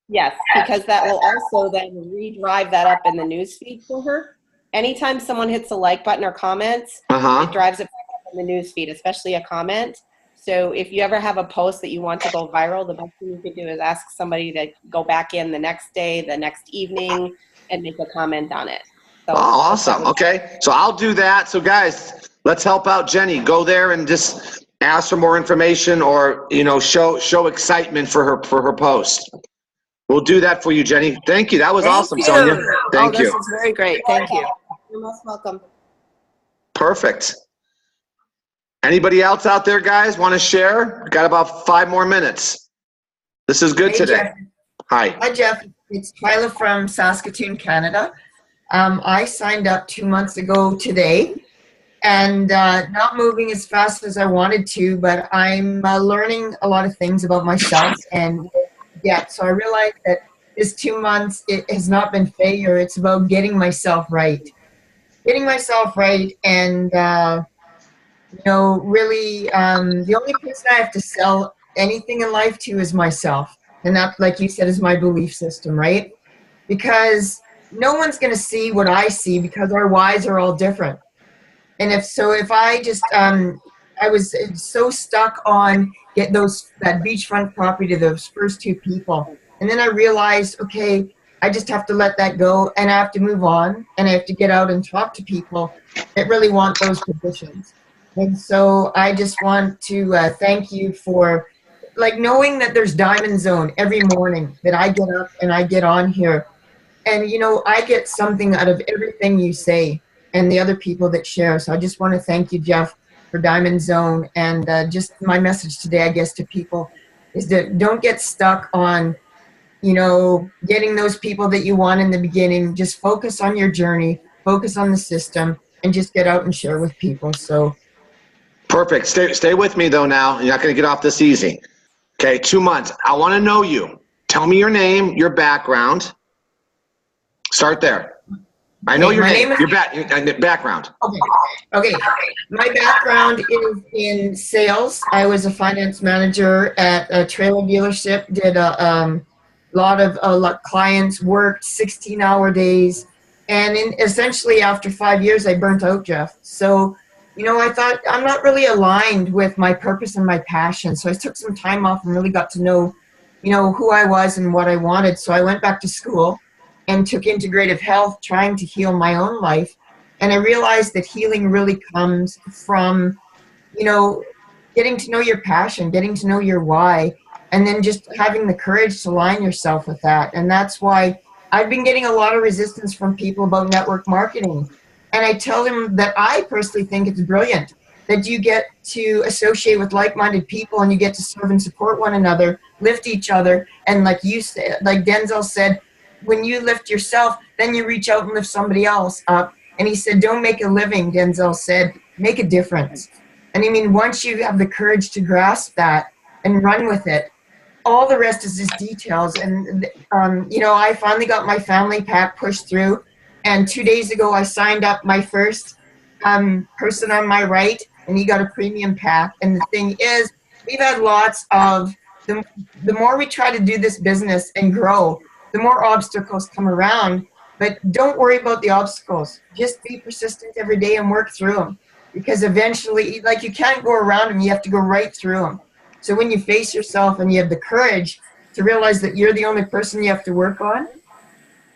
Yes, because that will also then redrive that up in the newsfeed for her. Anytime someone hits the like button or comments, it drives it back up in the newsfeed, especially a comment. So if you ever have a post that you want to go viral, the best thing you can do is ask somebody to go back in the next day, the next evening, and make a comment on it. So awesome. Okay. So I'll do that. So guys, let's help out Jenny. Go there and just ask for more information, or, show excitement for her post. We'll do that for you, Jenny. Thank you. That was awesome, Sonia. Thank you. This is very great. Thank you. You're most welcome. Perfect. Anybody else out there, guys, want to share? We've got about 5 more minutes. This is good today. Jeff. Hi. Hi, Jeff. It's Tyler from Saskatoon, Canada. I signed up 2 months ago today, and not moving as fast as I wanted to, but I'm learning a lot of things about myself. And so I realized that this 2 months, it has not been failure. It's about getting myself right. Getting myself right and, really, the only person I have to sell anything in life to is myself. And that, like you said, is my belief system, right? Because no one's going to see what I see because our whys are all different. And if I just, I was so stuck on that beachfront property to those first two people. And then I realized, okay, I just have to let that go and I have to move on and I have to get out and talk to people that really want those positions. And so I just want to thank you for knowing that there's Diamond Zone every morning that I get up and I get on here. And, I get something out of everything you say and the other people that share. So I just want to thank you, Jeff, for Diamond Zone. And just my message today, I guess, to people is that don't get stuck on, getting those people that you want in the beginning. Just focus on your journey, focus on the system, and just get out and share with people. So. Perfect. Stay with me, though, now. You're not going to get off this easy. Okay, 2 months. I want to know you. Tell me your name, your background. Start there. I know your name, your background. Okay. My background is in sales. I was a finance manager at a trailer dealership, did a lot of clients, worked 16-hour days. And essentially after 5 years, I burnt out, Jeff. So, I thought I'm not really aligned with my purpose and my passion. So I took some time off and really got to know, who I was and what I wanted. So I went back to school and took integrative health, trying to heal my own life. And I realized that healing really comes from, getting to know your passion, getting to know your why, and then just having the courage to align yourself with that. And that's why I've been getting a lot of resistance from people about network marketing. And I tell them that I personally think it's brilliant that you get to associate with like-minded people and you get to serve and support one another, lift each other. And like you said, like Denzel said, when you lift yourself, then you reach out and lift somebody else up. And he said, don't make a living, Denzel said, make a difference. And I mean, once you have the courage to grasp that and run with it, all the rest is just details. And, I finally got my family pack pushed through. And 2 days ago, I signed up my first person on my right, and he got a premium pack. And the thing is, we've had lots of, the more we try to do this business and grow, the more obstacles come around. But don't worry about the obstacles. Just be persistent every day and work through them. Because eventually, you can't go around them, you have to go right through them. So when you face yourself and you have the courage to realize that you're the only person you have to work on,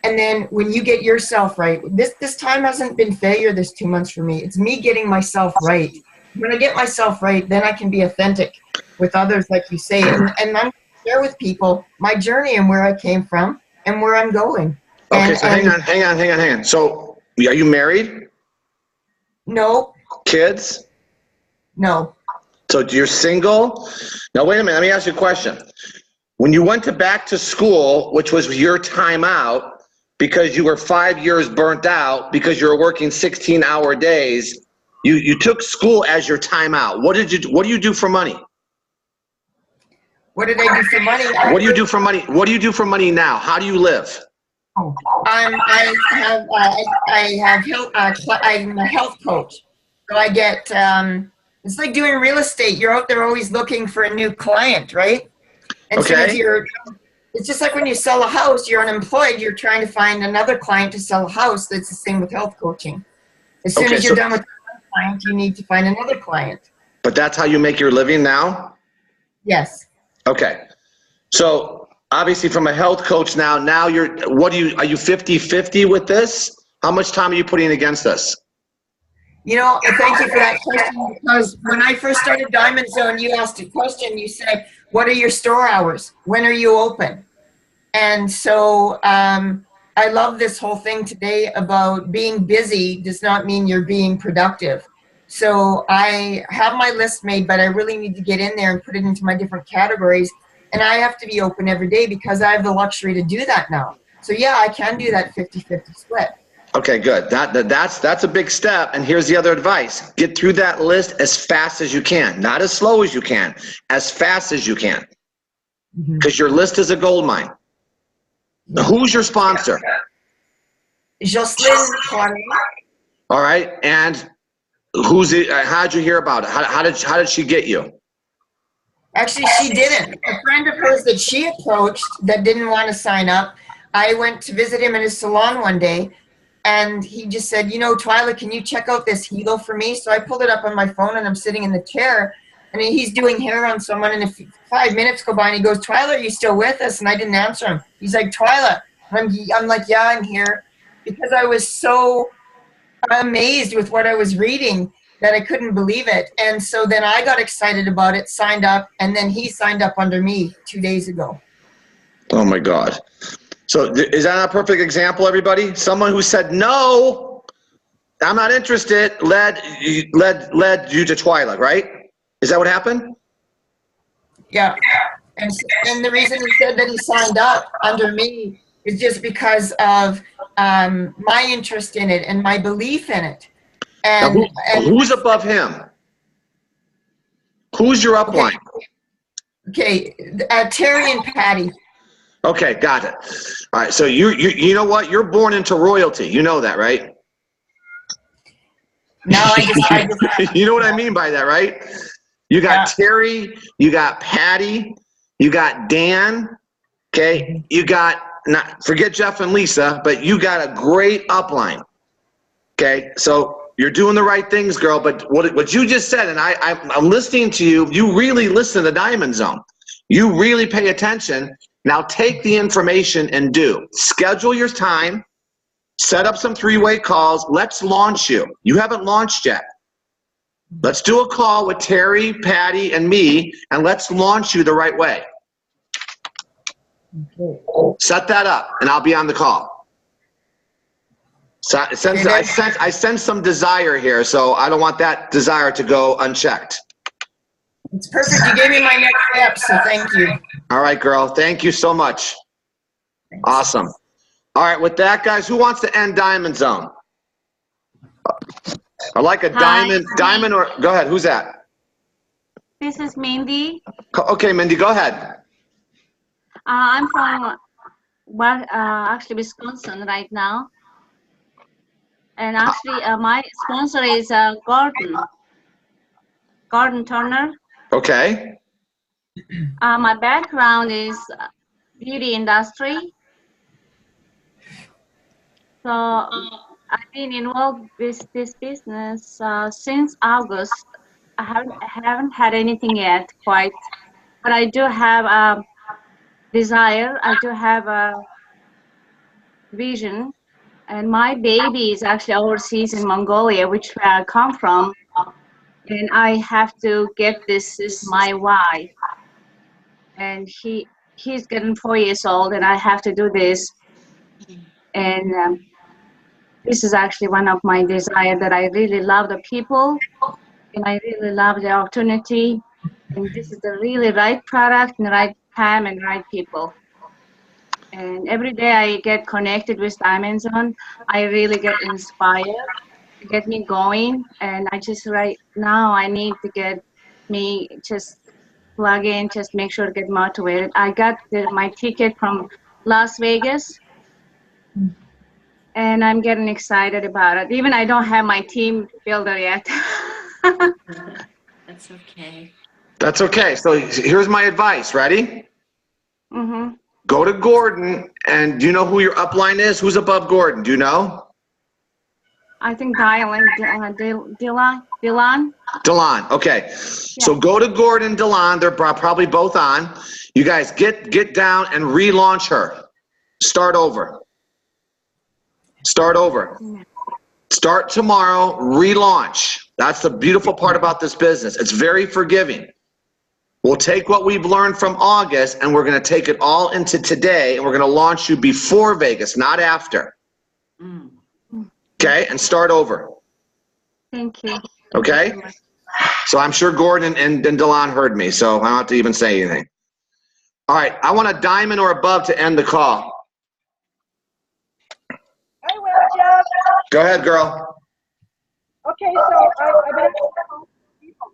and then when you get yourself right, this time hasn't been failure this 2 months for me. It's me getting myself right. When I get myself right, then I can be authentic with others, like you say. And I'm going to share with people my journey and where I came from and where I'm going. Okay, so hang on. So are you married? No. Kids? No. So you're single? Now, wait a minute. Let me ask you a question. When you went back to school, which was your time out, because you were 5 years burnt out, because you were working 16-hour days, you took school as your time out. What do you do for money? What did I do for money? What do you do for money? What do you do for money now? How do you live? I'm a health coach. So I get, it's like doing real estate. You're out there always looking for a new client, right? And okay. It's just like when you sell a house, you're unemployed, you're trying to find another client to sell a house. That's the same with health coaching. As soon as you're done with one client, you need to find another client. But that's how you make your living now? Yes. Okay. So obviously from a health coach now are you 50-50 with this? How much time are you putting against this? Thank you for that question, because when I first started Diamond Zone, you asked a question. You said, what are your store hours? When are you open? And so I love this whole thing today about being busy does not mean you're being productive. So I have my list made, but I really need to get in there and put it into my different categories. And I have to be open every day because I have the luxury to do that now. So yeah, I can do that 50-50 split. Okay, good. That's a big step. And here's the other advice. Get through that list as fast as you can. Not as slow as you can, as fast as you can. Because your list is a gold mine. Who's your sponsor? Jocelyn Poirier. All right, and who's it? How'd you hear about it? How did she get you? Actually, she didn't. A friend of hers that she approached that didn't want to sign up, I went to visit him in his salon one day, and he just said, you know, Twyla, can you check out this Helo for me? So I pulled it up on my phone, and I'm sitting in the chair, and he's doing hair on someone, and 5 minutes go by, and he goes, Twyla, are you still with us? And I didn't answer him. He's like, Twyla. And I'm like, yeah, I'm here. Because I was so amazed with what I was reading that I couldn't believe it. And so then I got excited about it, signed up, and then he signed up under me 2 days ago. Oh my God. So is that a perfect example, everybody? Someone who said, no, I'm not interested, led you to Twyla, right? Is that what happened? Yeah. And the reason he said that he signed up under me is just because of my interest in it and my belief in it. And, who's above him? Who's your upline? Okay, Terry and Patty. Okay, got it. All right, so you know what? You're born into royalty. You know that, right? No, I just you know what I mean by that, right? You got Terry, you got Patty, you got Dan, okay? You got, forget Jeff and Lisa, but you got a great upline, okay? So you're doing the right things, girl, but what you just said, and I'm listening to you, you really listen to Diamond Zone. You really pay attention. Now take the information and do. Schedule your time, set up some three-way calls. Let's launch you. You haven't launched yet. Let's do a call with Terry, Patty, and me, and let's launch you the right way. Okay. Set that up, and I'll be on the call. So I sense some desire here, so I don't want that desire to go unchecked. It's perfect. You gave me my next step, so thank you. All right, girl. Thank you so much. Thanks. Awesome. All right, with that, guys, who wants to end Diamond Zone? I like a diamond or, go ahead, who's that? This is Mindy. Okay, Mindy, go ahead. I'm from, actually Wisconsin right now. And actually, my sponsor is Gordon Turner. Okay. My background is beauty industry. So I've been involved with this business since August. I haven't had anything yet, quite, but I do have a desire. I do have a vision, and my baby is actually overseas in Mongolia, which where I come from, and I have to get this. Is my wife, and he's getting 4 years old, and I have to do this, and this is actually one of my desires, that I really love the people and I really love the opportunity. And this is the really right product and the right time and right people. And every day I get connected with Diamond Zone, I really get inspired to get me going. And I just right now I need to get me just plug in, just make sure to get motivated. I got my ticket from Las Vegas. And I'm getting excited about it. Even I don't have my team builder yet. That's okay. That's okay. So here's my advice. Ready? Mm-hmm. Go to Gordon, and do you know who your upline is? Who's above Gordon? Do you know? I think Dylan. Delon. Okay. Yeah. So go to Gordon, Delon. They're probably both on. You guys get down and relaunch her. Start over. Start over. Start tomorrow, relaunch. That's the beautiful part about this business. It's very forgiving. We'll take what we've learned from August and we're going to take it all into today, and we're going to launch you before Vegas, not after. Okay? And start over. Thank you. Okay? So I'm sure Gordon and Delon heard me, so I don't have to even say anything. All right. I want a diamond or above to end the call. I will, Jeff. Go ahead, girl. Okay, so I've been people,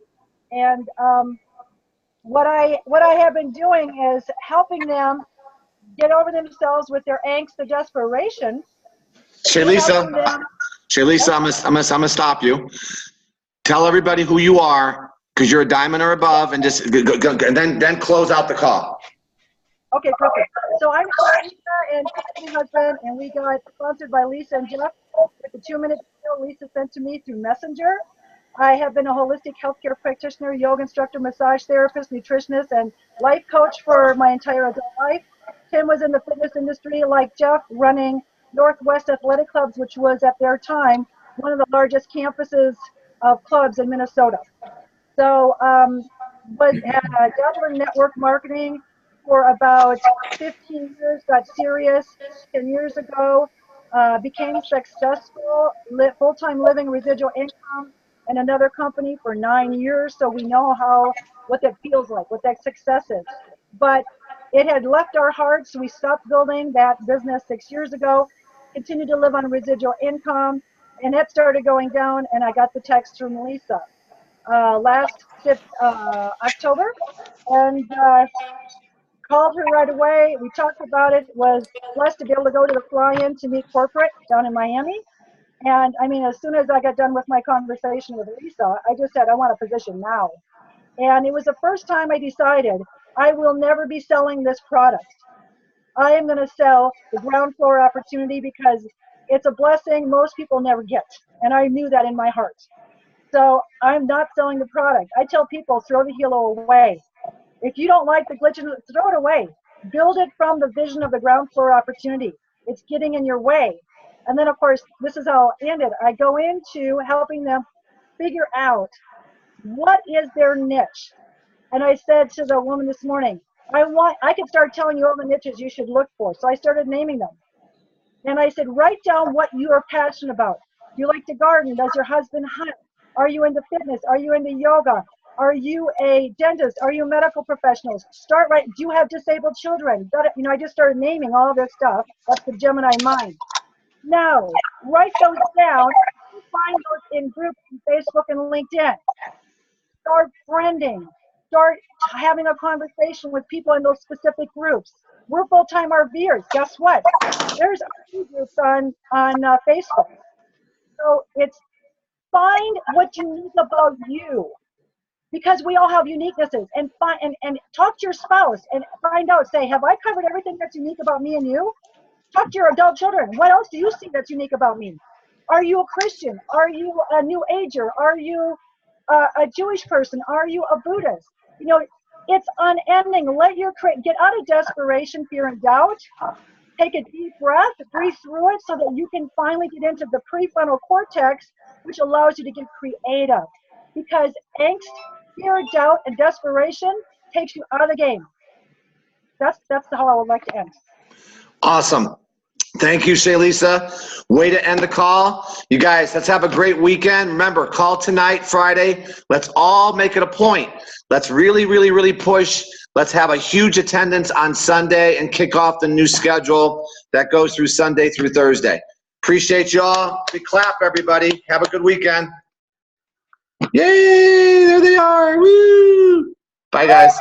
and what I have been doing is helping them get over themselves with their angst or desperation. Shaylisa, I'm gonna stop you. Tell everybody who you are, because you're a diamond or above, and just and then close out the call. Okay, perfect. So I'm Lisa and my husband, and we got sponsored by Lisa and Jeff with the 2-minute video Lisa sent to me through Messenger. I have been a holistic healthcare practitioner, yoga instructor, massage therapist, nutritionist, and life coach for my entire adult life. Tim was in the fitness industry like Jeff, running Northwest Athletic Clubs, which was at their time one of the largest campuses of clubs in Minnesota. So was dabbled in network marketing for about 15 years, got serious 10 years ago, became successful, full-time living, residual income in another company for 9 years, so we know what that feels like, what that success is. But it had left our hearts, so we stopped building that business 6 years ago, continued to live on residual income, and it started going down, and I got the text from Lisa last October, and called her right away. We talked about it. Was blessed to be able to go to the fly-in to meet corporate down in Miami. And I mean, as soon as I got done with my conversation with Lisa, I just said, I want a position now. And it was the first time I decided I will never be selling this product. I am going to sell the ground floor opportunity because it's a blessing most people never get. And I knew that in my heart. So I'm not selling the product. I tell people, throw the halo away. If you don't like the glitch, throw it away. Build it from the vision of the ground floor opportunity. It's getting in your way. And then, of course, this is how it ended. I go into helping them figure out what is their niche. And I said to the woman this morning, I could start telling you all the niches you should look for. So I started naming them. And I said, write down what you are passionate about. Do you like to garden? Does your husband hunt? Are you into fitness? Are you into yoga? Are you a dentist? Are you medical professionals? Start right. Do you have disabled children? You know, I just started naming all this stuff. That's the Gemini mind. Now, write those down. Find those in groups on Facebook and LinkedIn. Start friending. Start having a conversation with people in those specific groups. We're full-time RVers. Guess what? There's RV groups on Facebook. So it's find what's unique about you, because we all have uniquenesses, and talk to your spouse and find out. Say, have I covered everything that's unique about me and you? Talk to your adult children. What else do you see that's unique about me? Are you a Christian? Are you a New Ager? Are you a Jewish person? Are you a Buddhist? You know, it's unending. Get out of desperation, fear, and doubt. Take a deep breath, breathe through it so that you can finally get into the prefrontal cortex, which allows you to get creative. Because angst, fear, doubt, and desperation takes you out of the game. That's how I would like to end. Awesome. Thank you, Shaylisa. Way to end the call. You guys, let's have a great weekend. Remember, call tonight, Friday. Let's all make it a point. Let's really, really, really push. Let's have a huge attendance on Sunday and kick off the new schedule that goes through Sunday through Thursday. Appreciate y'all. Big clap, everybody. Have a good weekend. Yay! There they are. Woo! Bye, guys.